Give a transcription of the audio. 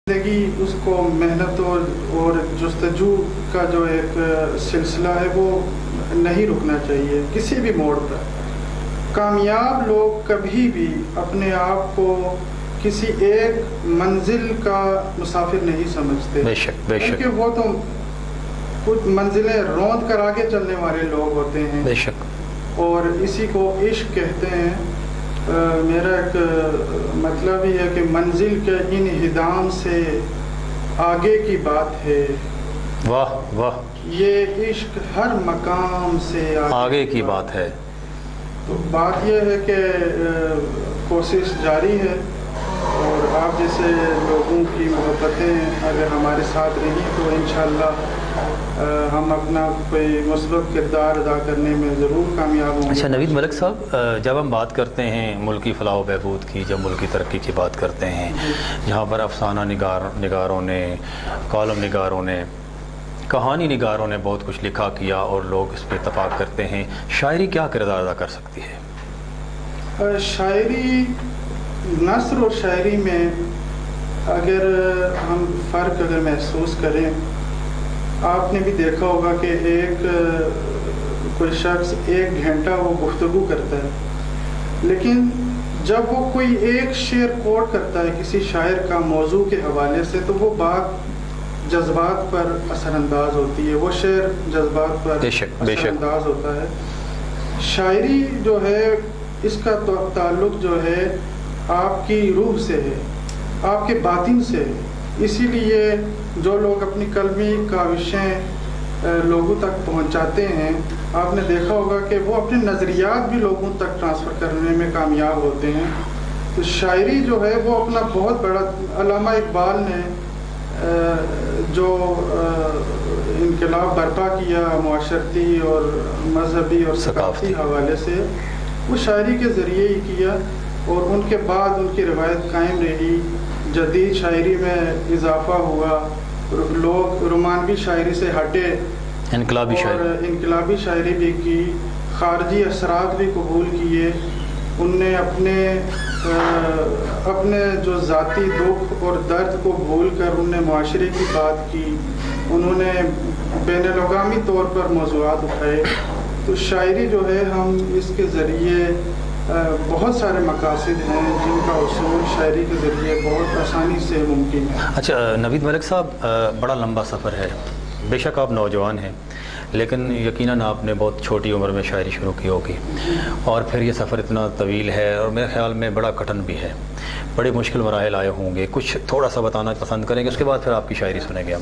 زندگی اس کو محنت اور جستجو کا جو ایک سلسلہ ہے وہ نہیں رکنا چاہیے کسی بھی موڑ پر۔ کامیاب لوگ کبھی بھی اپنے آپ کو کسی ایک منزل کا مسافر نہیں سمجھتے، بے شک بے شک، کیونکہ وہ تو کچھ منزلیں روند کر آگے چلنے والے لوگ ہوتے ہیں، بے شک، اور اسی کو عشق کہتے ہیں۔ میرا ایک مطلب یہ ہے کہ منزل کے انہدام سے آگے کی بات ہے، واہ واہ، یہ عشق ہر مقام سے آگے کی بات ہے۔ تو بات یہ ہے کہ کوشش جاری ہے، اور آپ جیسے لوگوں کی محبتیں اگر ہمارے ساتھ رہیں تو انشاءاللہ ہم اپنا کوئی مثبت کردار ادا کرنے میں ضرور کامیاب ہوں گے۔ اچھا نوید ملک صاحب، جب ہم بات کرتے ہیں ملکی فلاح و بہبود کی، جب ملکی ترقی کی بات کرتے ہیں، جہاں پر افسانہ نگاروں نے، کالم نگاروں نے، کہانی نگاروں نے بہت کچھ لکھا کیا اور لوگ اس پہ اتفاق کرتے ہیں، شاعری کیا کردار ادا کر سکتی ہے؟ شاعری، نثر اور شاعری میں اگر ہم فرق محسوس کریں، آپ نے بھی دیکھا ہوگا کہ کوئی شخص 1 گھنٹہ وہ گفتگو کرتا ہے، لیکن جب وہ کوئی ایک شعر کوٹ کرتا ہے کسی شاعر کا موضوع کے حوالے سے تو وہ بات جذبات پر اثر انداز ہوتی ہے، وہ شعر جذبات پر اثر انداز ہوتا ہے۔ شاعری جو ہے اس کا تعلق جو ہے آپ کی روح سے ہے، آپ کے باطن سے ہے، اسی لیے جو لوگ اپنی قلمی کاوشیں لوگوں تک پہنچاتے ہیں، آپ نے دیکھا ہوگا کہ وہ اپنے نظریات بھی لوگوں تک ٹرانسفر کرنے میں کامیاب ہوتے ہیں۔ تو شاعری جو ہے وہ اپنا بہت بڑا، علامہ اقبال نے جو انقلاب برپا کیا معاشرتی اور مذہبی اور ثقافتی حوالے سے، وہ شاعری کے ذریعے ہی کیا، اور ان کے بعد ان کی روایت قائم رہی، جدید شاعری میں اضافہ ہوا، لوگ رومانوی شاعری سے ہٹے، انقلابی شاعری بھی کی، خارجی اثرات بھی قبول کیے، ان نے اپنے جو ذاتی دکھ اور درد کو بھول کر ان نے معاشرے کی بات کی، انہوں نے بین الاقوامی طور پر موضوعات اٹھائے۔ تو شاعری جو ہے ہم اس کے ذریعے بہت سارے مقاصد ہیں جن کا حصول شاعری کے ذریعے بہت آسانی سے ممکن ہے۔ اچھا نوید ملک صاحب، بڑا لمبا سفر ہے، بے شک آپ نوجوان ہیں، لیکن یقیناً آپ نے بہت چھوٹی عمر میں شاعری شروع کی ہوگی، اور پھر یہ سفر اتنا طویل ہے اور میرے خیال میں بڑا کٹھن بھی ہے، بڑے مشکل مراحل آئے ہوں گے، کچھ تھوڑا سا بتانا پسند کریں گے، اس کے بعد پھر آپ کی شاعری سنیں گے ہم۔